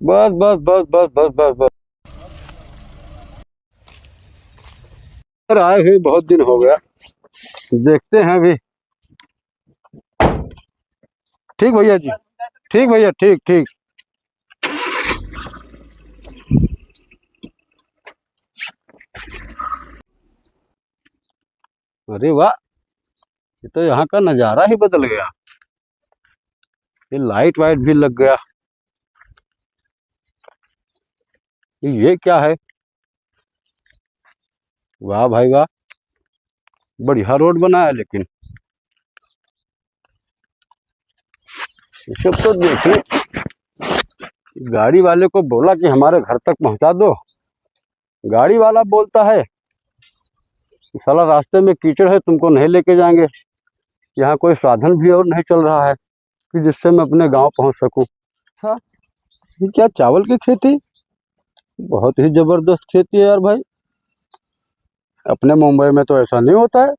बस बस बस बस बस बस बस सर आए हुए बहुत दिन हो गया। देखते हैं अभी। ठीक भैया जी, ठीक भैया, ठीक ठीक। अरे वाह, ये तो यहाँ का नज़ारा ही बदल गया। ये लाइट वाइट भी लग गया। ये क्या है? वाह भाई वाह, बढ़िया रोड बना है। लेकिन ये सब तो देखिए, गाड़ी वाले को बोला कि हमारे घर तक पहुंचा दो, गाड़ी वाला बोलता है कि साला रास्ते में कीचड़ है, तुमको नहीं लेके जाएंगे। यहाँ कोई साधन भी और नहीं चल रहा है कि जिससे मैं अपने गांव पहुंच सकूं। अच्छा, ये क्या चावल की खेती? बहुत ही जबरदस्त खेती है यार भाई। अपने मुंबई में तो ऐसा नहीं होता है।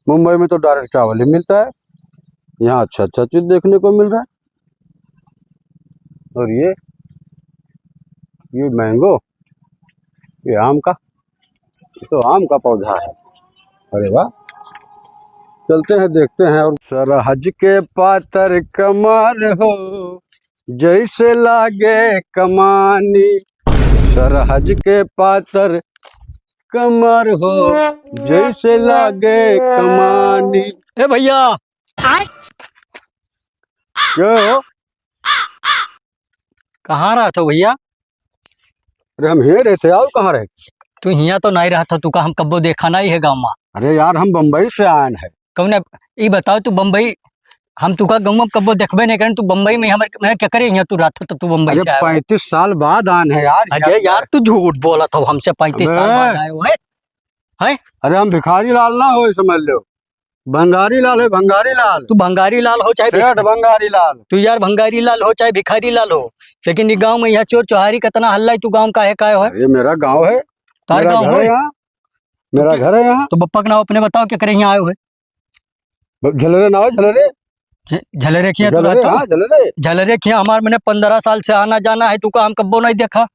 मुंबई में तो डायरेक्ट चावल ही मिलता है। यहाँ अच्छा अच्छा चीज देखने को मिल रहा है। और ये मैंगो, ये आम का, ये तो आम का पौधा है। अरे वाह, चलते हैं देखते हैं। और सरहज के पातर कमर हो, जैसे लागे कमानी। सरहज के पातर कमर हो, जैसे लागे कमानी। ए भैया, क्यों हो? कहाँ रहा था भैया? अरे हम ही रहते, और कहाँ रहे? तू हिया तो नहीं रहा था, तू का हम कब्बो देखा नहीं है गाँव में। अरे यार, हम बम्बई से आए हैं। कौन ये बताओ, तू बम्बई, हम तुका गाँव में कब्बो देखबे नहीं करें। तू बम्बई में हमारे मैं क्या करे यहाँ तू रहा था, तो तू बम्बई अरे से आया। 35 साल बाद आए हैं यार। अरे यार, तू झूठ बोला था हमसे, 35 साल बाद आए हो है? अरे हम भिखारी लाल ना हो, समझ लो। भंगारी लाल है, भंगारी लाल। तू भंगारी लाल हो चाहे सेठ भंगारी लाल। तू यार भंगारी लाल हो चाहे भिखारी लाल हो, लेकिन ये गाँव में यहाँ चोर चौहारी का तना हल्ला है। तू गाँव का है? ये मेरा गांव है, तार मेरा गाँव घर हो है यहाँ, मेरा घर है यहाँ। तो बप्पा का नाम अपने बताओ, क्या करे यहाँ आए हुए? झलरे ना हो, झलरे झलरे किया झलरे, हाँ झलरे। झलरे किया हमारे मैंने 15 साल से आना जाना है। तू का हम कब्बो नहीं देखा।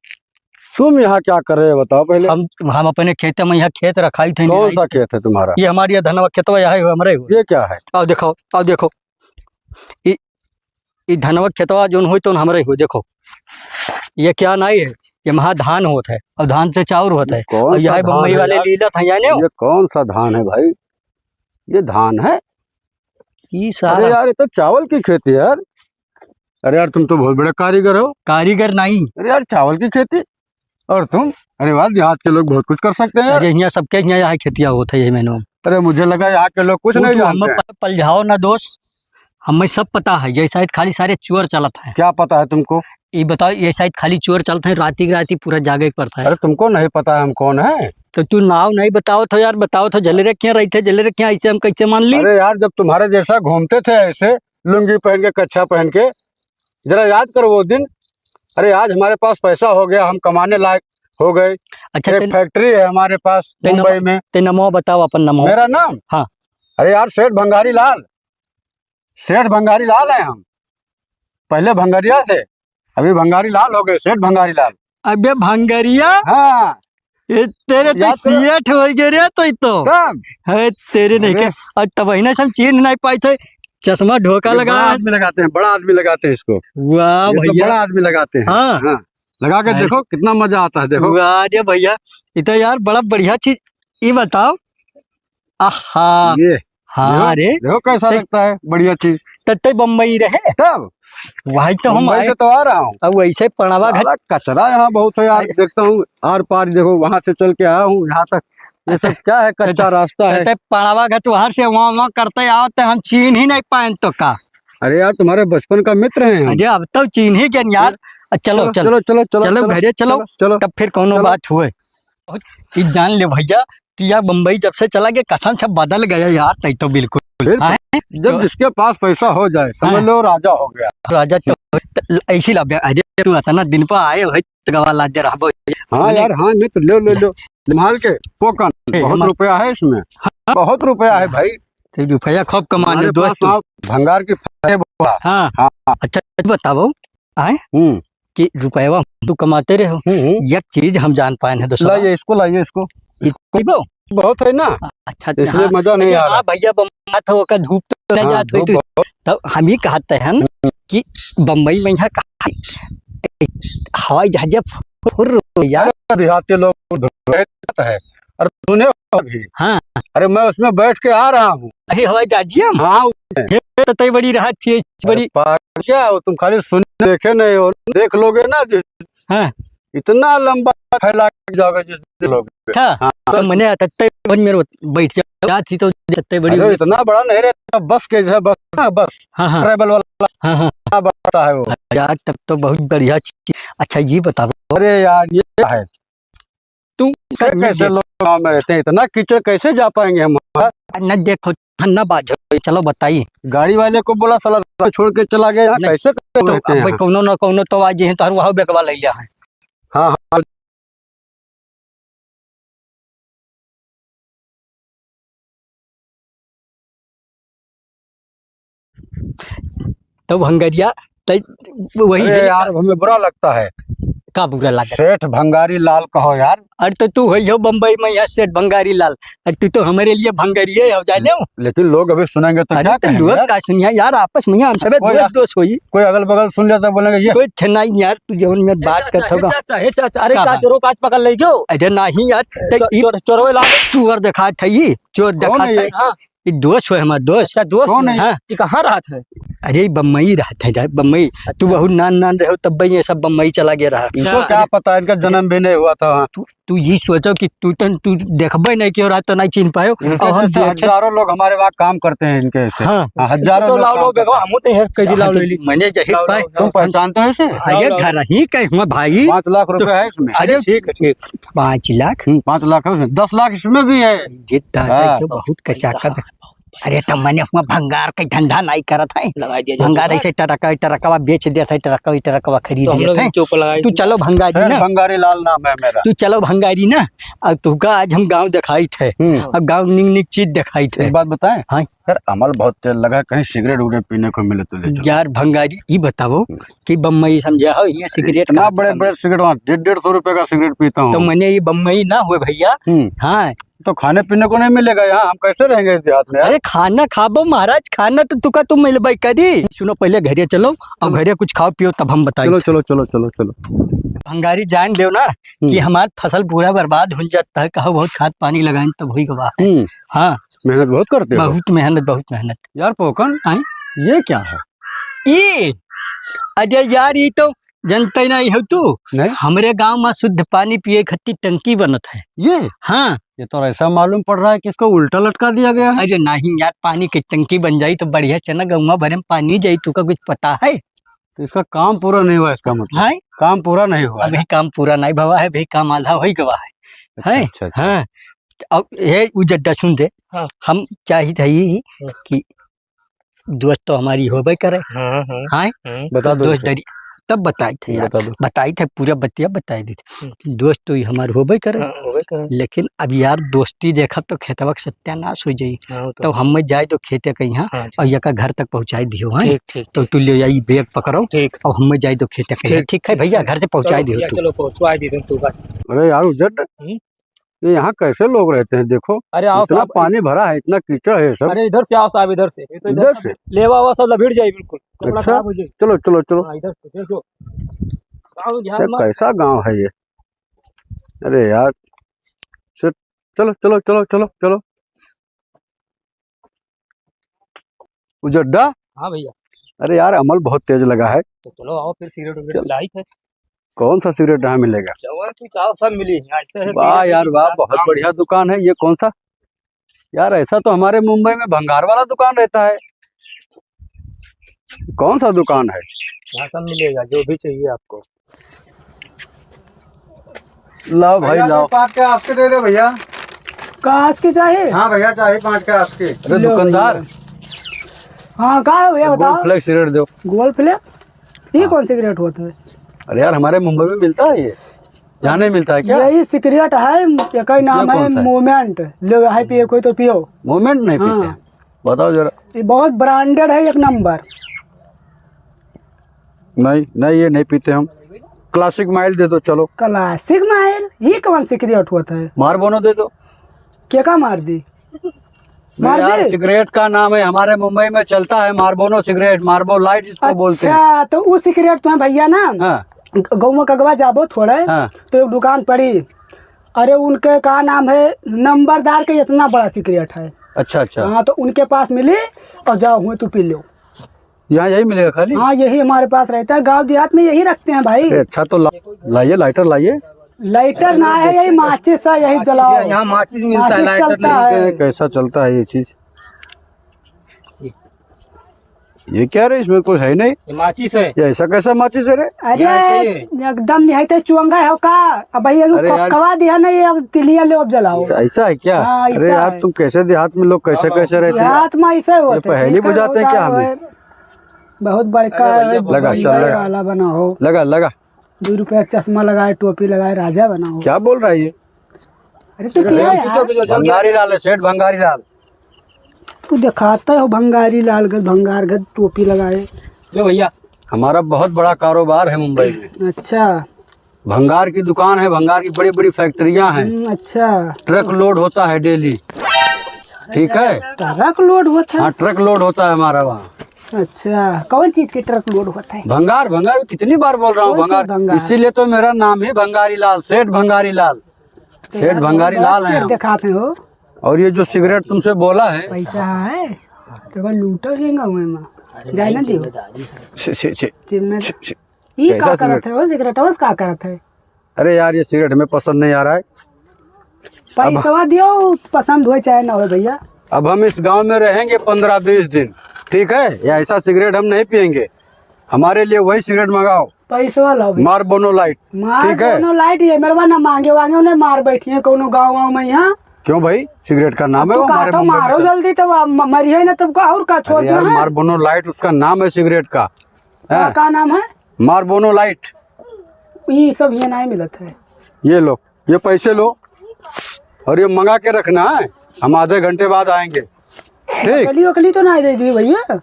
तुम यहाँ क्या कर रहे हो बताओ पहले। हम अपने खेत में यहाँ खेत रखाई थे। कौन सा खेत है तुम्हारा? ये हमारी धनवा खेतवा यहाँ है हमारे। ये क्या है? आओ देखो, आओ देखो, ये धनवा खेतवा जो हो तो हमारे हो। देखो ये क्या नहीं है, ये महा धान होता है और धान से चाउर होता है। और यह बम्बई वाले लीला था यानी। ये कौन सा धान है भाई? ये धान है? ये सारा अरे यार, ये तो चावल की खेती है यार। अरे यार, तुम तो बहुत बड़े कारीगर हो। कारीगर नहीं। अरे यार, चावल की खेती और तुम, अरे वाह, देहात के लोग बहुत कुछ कर सकते हैं यार। अरे यहाँ सबके यहाँ खेतिया होता है मैंने। अरे मुझे लगा यहाँ के लोग कुछ नहीं जानते हैं। पलझाओ ना दोस्त, हमें सब पता है। ये शायद खाली सारे चोर चलत है। क्या पता है तुमको? ये बताओ, ये शायद खाली चोर चलते हैं, राती राती पूरा जागे पड़ता है। अरे तुमको नहीं पता है हम कौन है? तो तू नाव नहीं बताओ तो यार, बताओ तो जलरे क्या रही थे, जलरे क्या ऐसे हम कैसे मान ली? अरे यार, जब तुम्हारे जैसा घूमते थे ऐसे लुंगी पहन के, कच्छा पहन के, जरा याद करो वो दिन। अरे आज हमारे पास पैसा हो गया, हम कमाने लायक हो गए। अच्छा, एक फैक्ट्री है हमारे पास मुंबई में। ते नमो बताओ, अपन नमो। मेरा नाम? हाँ। अरे यार, सेठ भंगारी लाल, सेठ भंगारी लाल है हम। पहले भंगारिया थे, अभी भंगारी लाल हो गए, सेठ भंगारी लाल। अबे भंगारिया, हाँ, ये तेरे तो सीएट हो गए रे। तो है तेरे नहीं के, और तब ही ना हम चीन नहीं पाए थे। चश्मा ढोका लगा आदमी लगाते हैं, बड़ा आदमी लगाते हैं इसको। वाह भैया, बड़ा आदमी लगाते हैं। हाँ, हाँ, लगा के देखो कितना मजा आता है। देखो वाह रे भैया, ये तो यार बड़ा बढ़िया चीज। ये बताओ, आहा, ये, हाँ रे, देखो कैसा लगता है, बढ़िया चीज। तब बम्बई रहे तब वही तो हम आए तो आ रहा हूँ। अब वैसे पड़ावा घर कचरा यहाँ बहुत है यार। देखता हूँ आर पार, देखो वहां से चल के आया हूँ यहाँ तक। ये सब क्या है? कच्चा रास्ता है। पड़ावा घर वहां से वहाँ करते आओ, हम चीन ही नहीं पाए तो का। अरे यार, तुम्हारे बचपन का मित्र हैं हम। अरे अब तो चीन ही क्या यार। चलो चलो चलो चलो चलो घरे चलो, चलो। तब फिर कोनो बात हुए। जान ले भैया कि यार बम्बई जब से चला गया, कसम से बदल गया यार। तय तो बिल्कुल जब जिसके पास पैसा हो जाए, समझ लो राजा हो गया। राजा तो ऐसी लग गया। अरे तू इतना दिन पर आए भाई, गवा ला दे रहा। हाँ यार, हाँ मित्र, लो लो लो, संभाल के पोकन। बहुत रुपया है इसमें, बहुत रुपया है भाई। रुपया खूब कमाने दोस्त। भंगार की। हाँ, अच्छा बताओ, आए कि रुपया तू कमाते रहे हो, एक चीज हम जान पाए हैं दोस्तों। लाइए इसको इतनी बहुत है ना, अच्छा इसलिए मजा नहीं आ रहा। हाँ भैया बम्बई तो का धूप तो नहीं जात हुई तब हम ही कहते हैं कि बम्बई में यहाँ हवाई जहाज यार देहाती लोग है। अरे तूने भी, हाँ अरे मैं उसमें बैठ के आ रहा हूँ। अरे हवाई जहाज हाँ तो तय बड़ी राहत थी बड़ी। क्या हो तुम, खाली सुन देखे नहीं हो, देख लोगे ना हाँ इतना लंबा फैला के जाओगे जिस लोग। हाँ तो मैंने तत्ते मेरे बैठ जा थी तो तत्ते बड़ी इतना बड़ा नहीं रहता, बस के जैसा बस। हाँ बस हाँ हाँ ट्रेवल वाला। हाँ हाँ बढ़ता है वो यार, तब तो बहुत बढ़िया चीज। अच्छा ये बताओ, अरे यार ये क्या है, तू कैसे लोग गाँव में रहते हैं, इतना कीचड़ कैसे जा पाएंगे हम। न देखो न बात, चलो बताइए। गाड़ी वाले को बोला साला छोड़ के चला गया, यहाँ कैसे तो रहते हैं अब कौनो न कौनो तो आज हैं तो वहाँ बेकवा ले लिया है। हाँ हाँ तो भंगरिया वही अरे है यार हमें बुरा लगता है। का बुरा लगा। सेठ भंगारी लाल कहो यार। अरे तो तू हो बम्बई में यहाँ सेठ भंगारी लाल, तू तो हमारे लिए भंगारी हो जाने। लेकिन लोग अभी सुनेंगे तो क्या कहेंगे लोग यार? का सुनिया यार, आपस में हम सब दोस्त होई, कोई अगल बगल सुन लेता बोलेंगे ये कोई नहीं यार, तू जौन में बात करता होगा। चाचा अरे का चोरों काज पकड़ ले गयो। अरे नहीं यार, चोरवे ला चोर देखा था, ये चोर देखा था, हाँ ये दोस्त हो हमारा दोस्त। अच्छा दोस्त कौन है? हाँ ये कहाँ रहा था? अरे बम्बई रहते हैं बम्बई। तू बहुत नान रहे हो तब ये सब बम्बई चला गया रहा। इनको क्या पता, इनका जन्म भी नहीं हुआ था वहाँ। तू ये सोचो कि तू देखबे नहीं कि और तो नहीं चिन्ह पायो। इनके जैसे हजारों लोग हमारे वहाँ काम करते हैं इनके से। हाँ हाँ, हजारों लोग काम करते हैं। हम तो यार कई लाओ ले ली। मैंने जही पाए। तुम पहचानते हो इसे? अरे घर ही कहीं भाई 5 लाख रुपए है इसमें। अरे ठीक है ठीक। 5 लाख 5 लाख है उसमें, 10 लाख इसमें भी है। जितना हाँ। तो बहुत कचाकत। अरे तो मैंने अपना भंगार का धंधा नहीं करत है, लगा दिया भंगार ऐसे टरकवा बेच दिया था, टरकवा खरीद तो हम दिया लोग था। चौक लगाए। तू चलो भंगारी सेठ ना, भंगारी लाल नाम है मेरा। तू चलो भंगारी ना। अब तू का आज हम गांव दिखाई थे, अब गांव निक चीज दिखाई थे। एक बात बताएं, हाँ यार अमल बहुत तेल लगा, कहीं सिगरेट उगरेट पीने को मिले तो ले चलो। यार भंगारी ये बताओ कि बम्बई समझा हो ये सिगरेट इतना का बड़े बड़े सिगरेट वहाँ 150 रुपए का सिगरेट पीता तो हूँ। मैंने ये बम्बई ना हुए भैया। हाँ तो खाने पीने को नहीं मिलेगा यहाँ, हम कैसे रहेंगे इस देहात में यार? अरे खाना खाबो महाराज, खाना तो तुका तुम मिलबई करी। सुनो पहले घरे चलो और घरे कुछ खाओ पियो तब हम बताएं। चलो चलो चलो चलो चलो। भंगारी जान लो ना कि हमार फसल पूरा बर्बाद हो जाता है, कहो बहुत खाद पानी लगाए तब हुई गवा है। हाँ मेहनत बहुत करते हो बहुत मेहनत यार। पोकन आई ये क्या है? ये अरे यार ये तो जनता नहीं हो तू, नहीं हमारे गांव में शुद्ध पानी पिए खत्ती टंकी बनत है। ये हाँ ये तो ऐसा मालूम पड़ रहा है कि इसको उल्टा लटका दिया गया है। अरे नहीं यार, पानी की टंकी बन जाई तो बढ़िया चना गौवा भरे में पानी जाई, तू का कुछ पता है? तो इसका काम पूरा नहीं हुआ, इसका मतलब हाँ काम पूरा नहीं हुआ। अभी काम पूरा नहीं भवा है, अभी काम आधा हो ही गवा है। अच्छा, अच्छा। हाँ अब ये उजड्डा सुन दे। हाँ। हम चाहिए कि दोस्त तो हमारी होबे करे। हाँ हाँ बता दो दोस्त इसे। डरी तब बताए थे यार, बता दो। बताई थे पूरा बतिया बताई दी थी। दोस्त तो हमारे होबे करे, लेकिन अब यार दोस्ती देखा तो खेतवा का सत्यानाश हो जाई। तो हम जाए तो खेते कहीं और यका घर तक पहुँचाई दियो। हाँ ठीक ठीक तो तू ले आई बैग पकड़ो ठीक। और हम जाए तो खेते कहीं। ठीक है भैया, घर से पहुँचाई दियो तू। चलो पहुंचवा दी तू का। अरे यार उजड, ये यहाँ कैसे लोग रहते हैं? देखो अरे आओ इतना साहब, पानी भरा है, इतना कीचड़ है सब। अरे इधर से आओ साहब, इधर से। ये तो इधर से लेवा हुआ सब लभीड़ जाए बिल्कुल, कपड़ा अच्छा। खराब हो जाए। चलो चलो चलो। हाँ, इधर से देखो आओ ध्यान ये मत। कैसा गांव है ये? अरे यार चलो चलो चलो चलो चलो। उजड्डा, हाँ भैया अरे यार अमल बहुत तेज लगा है। तो चलो आओ फिर सिगरेट वगैरह लाई थे। कौन सा सिगरेट यहाँ मिलेगा? चावल की चाव सब मिली यहाँ से। वाह यार वाह, बहुत बढ़िया दुकान है। ये कौन सा यार? ऐसा तो हमारे मुंबई में भंगार वाला दुकान रहता है। कौन सा दुकान है? यहाँ सब मिलेगा जो भी चाहिए आपको। लाओ भाई लाओ। 5 के आस्के दे दे भैया। काश के चाहिए? हाँ भैया चाहिए 5 के आस्के। अरे दुकानदार, हाँ कहाँ है भैया बताओ। फ्लैग सिगरेट दो। गोल्ड फ्लैग ये कौन सिगरेट होता है? अरे यार हमारे मुंबई में मिलता है ये, यहाँ नहीं मिलता है क्या? यही सिगरेट है, एक नाम है कौन सा है? मोमेंट। लो है पिए कोई तो पियो। मोमेंट नहीं पीते? हाँ। बताओ जरा। ये बहुत ब्रांडेड है, एक नंबर। नहीं नहीं ये नहीं पीते हम। क्लासिक माइल दे दो चलो। क्लासिक माइल ये कौन सिगरेट होता है? मार्बोनो दे दो। क्या का मार दी? मार यार दे? सिगरेट का नाम है, हमारे मुंबई में चलता है मार्बोनो सिगरेट, मार्बो लाइट इसको बोलते हैं। अच्छा तो वो सिगरेट तो है भैया ना, हाँ गाँव में कगवा जाबो थोड़ा हाँ। तो एक दुकान पड़ी, अरे उनके का नाम है नंबरदार के, इतना बड़ा सिगरेट है। अच्छा अच्छा। हाँ तो उनके पास मिली और जाओ हुए तो पी लो। यहाँ यही मिलेगा खाली? हाँ यही हमारे पास रहता है, गांव देहात में यही रखते हैं भाई। अच्छा तो लाइए, लाइटर लाइए। लाइटर ना है, यही माचिस है, यही जलाओ। यहाँ माचिस मिलता है, माचिस लाइटर चलता नहीं। है। कैसा चलता है ये चीज? ये क्या रे, इसमें कुछ है नहीं। ये माचिस है। ये ऐसा कैसा माचिस है रे? अरे यहाँ से एकदम निहायते चुअंगा है का। अब भाई अरे यार। कवा दिया ना, ये अब तिलिया ले अब जलाओ। ऐसा है क्या? हाँ, ऐसा अरे यार है। तुम कैसे देहात में लोग कैसे कैसे रहते हैं? हाथ में ऐसे होते ये पहेली बुझाते हैं क्या हमें? बहुत बड़का लगा, चल लगा। वाला बना हो, लगा लगा। 2 रुपए का चश्मा लगाए, टोपी लगाए, राजा बना हो। क्या बोल रहा है ये? अरे तू क्या यार? भंगारी लाल है, सेठ भंगारी लाल। तू दिखाता हो भंगारी लाल गद, भंगार गद टोपी लगाए। लो भैया। हमारा बहुत बड़ा कारोबार है मुंबई में। अच्छा। भंगार की दुकान है, भंगार की बड़ी बड़ी फैक्ट्रियां हैं। अच्छा। ट्रक लोड होता है डेली, ठीक है? ट्रक लोड होता है? हाँ ट्रक लोड होता है हमारा वहाँ। अच्छा कौन चीज के ट्रक लोड होता है? भंगार, भंगार कितनी बार बोल रहा हूँ, कौन सी भंगार। भंगार? इसीलिए तो मेरा नाम ही भंगारी लाल, सेठ भंगारी लाल। सेठ भंगारी लाल है हम। दिखाते हो। और ये जो सिगरेट तुमसे बोला है, पैसा है तो लूटो रहेगा में जाए ना दियो। छी, छी, छी, चिमने छी, छी। ये कैसा का सिगरेट? करत है वो सिगरेट उस का करत है? अरे यार ये सिगरेट हमें पसंद नहीं आ रहा है। पैसा दियो, पसंद हो चाहे ना हो भैया। अब हम इस गांव में रहेंगे 15-20 दिन, ठीक है? या ऐसा सिगरेट हम नहीं पियेंगे। हमारे लिए वही सिगरेट मंगाओ, पैसा लो भैया। मार्बोनो लाइट, मार ठीक है? कोनो लाइट ये मेरे ना मांगे वांगे उन्हें मार बैठी है कोनो गाँव में यहाँ। क्यों भाई, सिगरेट का नाम है तू वो कहा हमारे तो मुंबई मारो में। जल्दी तो मरिए ना तुमको, और का छोड़ अरे दिया यार है? मार्बोनो लाइट उसका नाम है सिगरेट का, है? का नाम है? मार्बोनो लाइट। ये सब ये नहीं मिलत है। ये लो, ये पैसे लो और ये मंगा के रखना है, हम आधे घंटे बाद आएंगे, ठीक? नकली वकली तो नहीं दे दी भैया,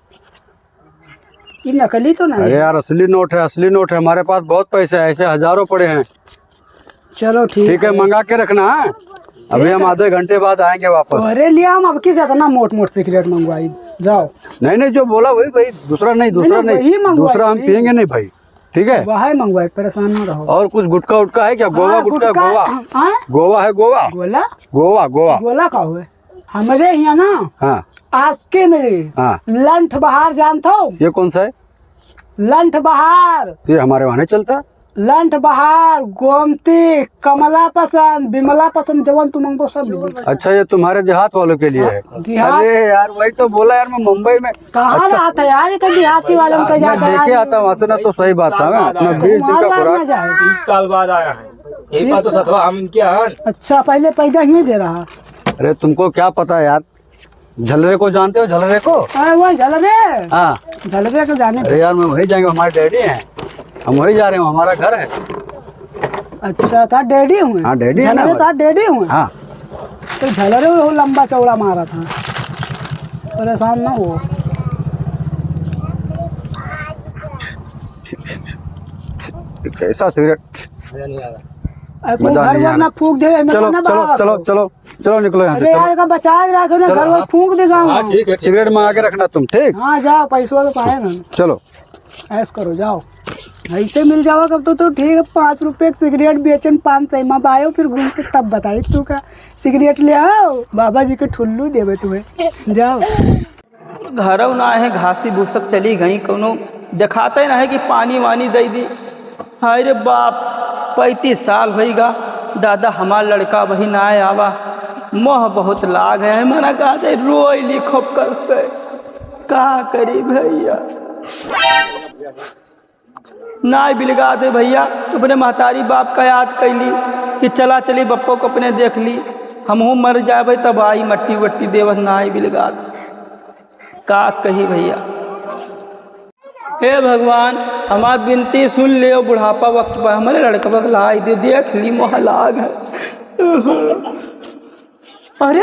ये नकली तो नहीं अरे है। यार असली नोट है, असली नोट है, हमारे पास बहुत पैसे है, ऐसे हजारों पड़े हैं। चलो ठीक है, मंगा के रखना है, अभी हम आधे घंटे बाद आएंगे वापस। अरे लिया हम अब किस इतना मोट मोट सिगरेट मंगवाई, जाओ। नहीं नहीं जो बोला वही भाई, दूसरा नहीं, दूसरा नहीं, वही नहीं, मंगवाई दूसरा हम थी। पियेंगे नहीं भाई, ठीक है? वह मंगवाई, परेशान न रहो। और कुछ गुटका उटका है क्या? गोवा हाँ, गुटका, गोवा हाँ? गोवा है, गोवा गोला गोवा गोवा। गोला का हुए हमारे यहाँ ना हाँ आज के मिली हाँ। लंठ बहार जानते हो? ये कौन सा है? लंठ बहार, ये हमारे वहाँ नहीं चलता। लंठ बहार, गोमती, कमला पसंद, बिमला पसंद, जवन तुम मंगो सब मिली। अच्छा ये तुम्हारे देहात वालों के लिए है? देहात? अरे यार वही तो बोला यार, मैं मुंबई में कहाँ रहा था यार, ये कभी देहाती वालों को मैं जाता लेके आता वहाँ से ना, तो सही बात था। मैं अपना 20 दिन का खुराक। 20 साल बाद आया है, यही बात तो सतवा हम इनके यहाँ। अच्छा पहले पैदा ही दे रहा। अरे तुमको क्या पता यार, झलरे को जानते हो? झलरे को? अरे वो झलरे, हाँ। झलरे को जाने। अरे यार मैं वही जाएंगे, हमारे डैडी हैं, हम वही जा रहे हैं, हमारा घर है। अच्छा था डैडी हुए? हाँ, डैडी है ना झलरे था हमारे। डैडी हुए? हाँ तो झलरे वो लंबा चौड़ा मारा था, परेशान ना हो। कैसा सिगरेट, मजा नहीं आ रहा। अरे मजा घर नहीं आ वर ना रहा। फूक दे, चलो चलो चलो चलो चलो निकलो यहाँ से, अरे चलो। यार का बचा के रखो ना, चलो, घर वर हाँ। फूक देगा। हाँ ठीक है, सिगरेट मंगा के रखना तुम, ठीक? हाँ जाओ, पैसों तो पाएगा ना, चलो। ऐस करो जाओ, ऐसे मिल जाओ कब तो ठीक है। 5 रुपए की सिगरेट बेचन 5 सैमा पायो, फिर घूम के तब बताई तू का सिगरेट ले आओ, बाबा जी के ठुल्लू देवे तुम्हें, जाओ। घरव ना है, घासी भूसक चली गई, कोनो दिखाते ना है कि पानी वानी दे दी। हाय रे बाप, 35 साल होईगा दादा हमार लड़का वही ना आवा, मोह बहुत लाग है, मना कहा दे रोई लिखो कसते, का करी भैया, ना बिलगा दे भैया। अपने महतारी बाप का याद कैली कि चला चली बप्पो को अपने देख ली, हमहू मर जाए तब आई मट्टी वट्टी देवत, ना बिलगा दे, का कही भैया। हे भगवान हमार विनती सुन ले, बुढ़ापा वक्त पर हमारे लड़का बगलाई दे, देख ली मोहलाग है। अरे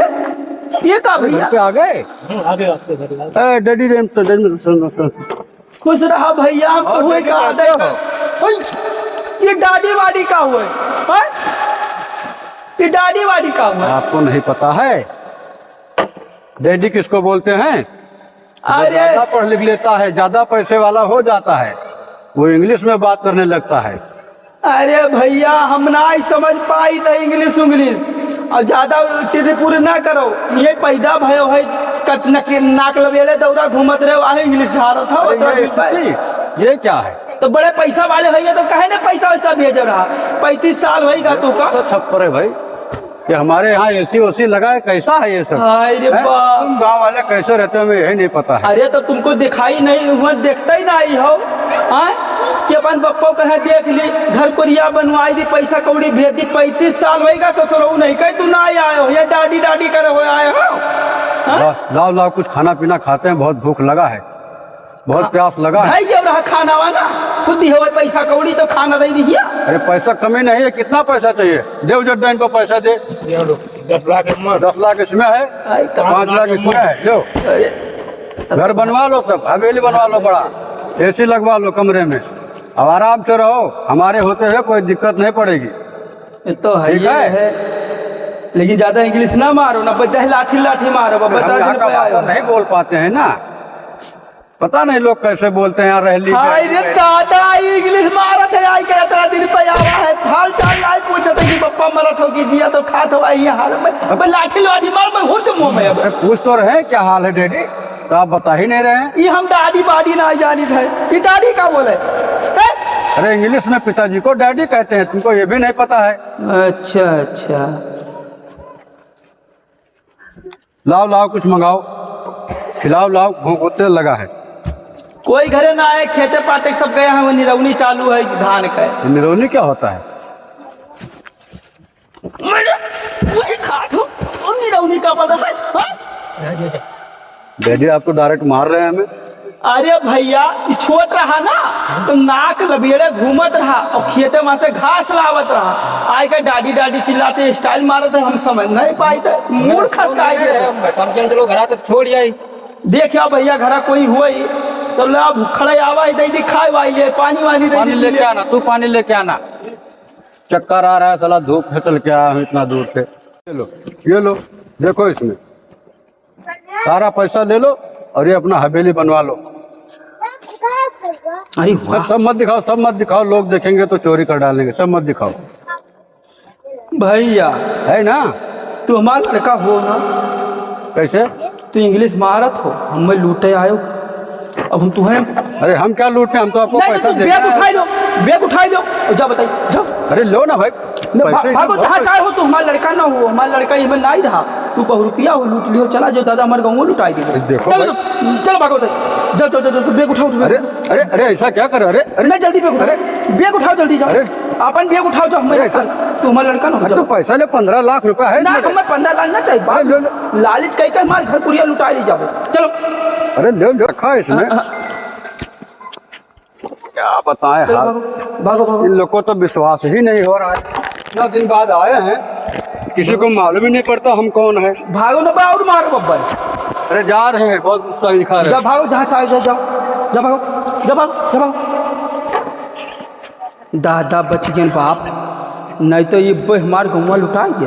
ये का भैया पे आ गए? आगे आपके घर डैडी खुश रहा भैया, हुए का ये दाढ़ी वाड़ी का हुआ है? ये दाढ़ी वाड़ी का हुआ है? आपको नहीं पता है डैडी किसको बोलते हैं? जो अरे ज्यादा पढ़ लिख लेता है, ज्यादा पैसे वाला हो जाता है, वो इंग्लिश में बात करने लगता है। अरे भैया हम ना ही समझ पाई था इंग्लिश और ज्यादा टिरिपुर ना करो। ये पैदा भयो है कतना के नाक लबेड़े दौरा घूमत रहे वाहे इंग्लिश झाड़ा था। ये क्या है? तो बड़े पैसा वाले भैया तो कहे ना पैसा वैसा भेज रहा। 35 साल होगा तू का तो छप्पर है भाई कि हमारे यहाँ एसी ओसी लगा है, कैसा है ये सब? अरे बाप, तुम गाँव वाले कैसे रहते हो हमें यही नहीं पता है। अरे तो तुमको दिखाई नहीं हुआ, देखता ही नहीं हो कि अपन बप्पो कहे देख ली घर कोरिया बनवाई दी, पैसा कौड़ी भेज दी। 35 साल होगा ससुरऊ नहीं कहे तू ना आए हो, ये डाडी डाडी करे हो आए हो। लाओ लाओ कुछ खाना पीना खाते हैं, बहुत भूख लगा है, बहुत प्यास लगा है। भाई रहा खाना वाना खुद ही हो पैसा कौड़ी तो खाना दे दिया। अरे पैसा कमी नहीं है, कितना पैसा चाहिए? देव जड्डा इनको पैसा दे। 10 लाख 10 लाख इसमें है, 5 लाख इसमें है। लो घर बनवा लो, सब हवेली बनवा लो, बड़ा एसी लगवा लो कमरे में, अब आराम से रहो। हमारे होते हुए कोई दिक्कत नहीं पड़ेगी। ये तो है, ठीक है? लेकिन ज्यादा इंग्लिश ना मारो ना, बता लाठी लाठी मारो। हम यहाँ का भाषा नहीं बोल पाते हैं ना, पता नहीं लोग कैसे बोलते हैं यहाँ रह ली। अरे दादा इंग्लिश मारत है, आई के इतना दिन पे आवा है, हाल चाल आई पूछत है कि पप्पा मरत हो कि दिया तो खात हो आई हाल में। अब लाठी लाठी मार मैं हुट मुंह में। अब पूछ तो रहे क्या हाल है डैडी, तो आप बता ही नहीं रहे हैं। ये हम दाढ़ी बाड़ी ना जानी थे, ये दाढ़ी का बोले है? अरे इंग्लिश में पिताजी को डैडी कहते हैं, तुमको ये भी नहीं पता है? अच्छा अच्छा, लाओ लाओ कुछ मंगाओ, खिलाओ लाओ, भूख होते लगा है। कोई घरे ना आए, खेते पाते सब गए हैं, वो निरौनी चालू है धान का। निरौनी क्या होता है? मुझे खाट हो निरौनी का पता है? हाँ? डैडी आपको डायरेक्ट मार रहे हैं हमें। अरे भैया ये छोट रहा ना तो नाक लबेड़े घूमत रहा और खेते वहां से घास लावत रहा, आए के डाडी डाडी चिल्लाते स्टाइल मारते, हम समझ नहीं पाई थे, मूड खसकाई चलो घर तक छोड़ जाए। देखियो भैया घरा कोई हुई तो ला भूखड़े आवा दे खाए वाई पानी वानी पानी लेके आना, तू पानी लेके आना, चक्कर आ रहा है साला, धूप है, चल के आया हूँ इतना दूर से। ये लो देखो, इसमें सारा पैसा ले लो और ये अपना हवेली बनवा लो। अरे सब मत दिखाओ, सब मत दिखाओ, लोग देखेंगे तो चोरी कर डालेंगे, सब मत दिखाओ। भैया है ना? तू हमारा लड़का हो ना, कैसे? तू इंग्लिश मारत हो, हमें लूटे आयो, अब हम तुम्हें। अरे हम क्या लूटने, हम तो आपको पैसा दे। बैग उठाई लो, बैग उठाई लो, जा बताइए जाओ। अरे लो ना भाई, भागो, जहाँ से आए हो तो हमारा लड़का ना हो, हमारा लड़का ये में नहीं रहा, तू 100 रुपया हो लूट लियो, चला जाओ दादा हमारे गाँव लुटाई दे। देखो चलो चलो भागो, चलो चलो चलो बैग उठाओ। अरे अरे अरे ऐसा क्या कर? अरे अरे मैं जल्दी बैग उठाओ जल्दी जाओ। अरे अपन बैग उठाओ जाओ, तू हमारा लड़का ना हो। तो पैसा ले, 15 लाख रुपया है ना इसमें। हमें 15 लाख ना चाहिए, लालच कहीं का हमारे घर कुरिया लुटा ली जाओ। चलो अरे ले रखा है इसमें, क्या बताएं हाल। भागो भागो। इन लोग को तो विश्वास ही नहीं हो रहा है, इतना दिन बाद आए हैं, किसी को मालूम ही नहीं पड़ता हम कौन है। भागो ना और मारो बब्बर। अरे जा रहे हैं, बहुत गुस्सा दिखा रहे जा हैं। भागो, जहाँ से आए जाओ, जा भागो, जा भागो, जा भागो। दादा बच गए बाप, नहीं तो ये हमारे गाँव लुटाएंगे।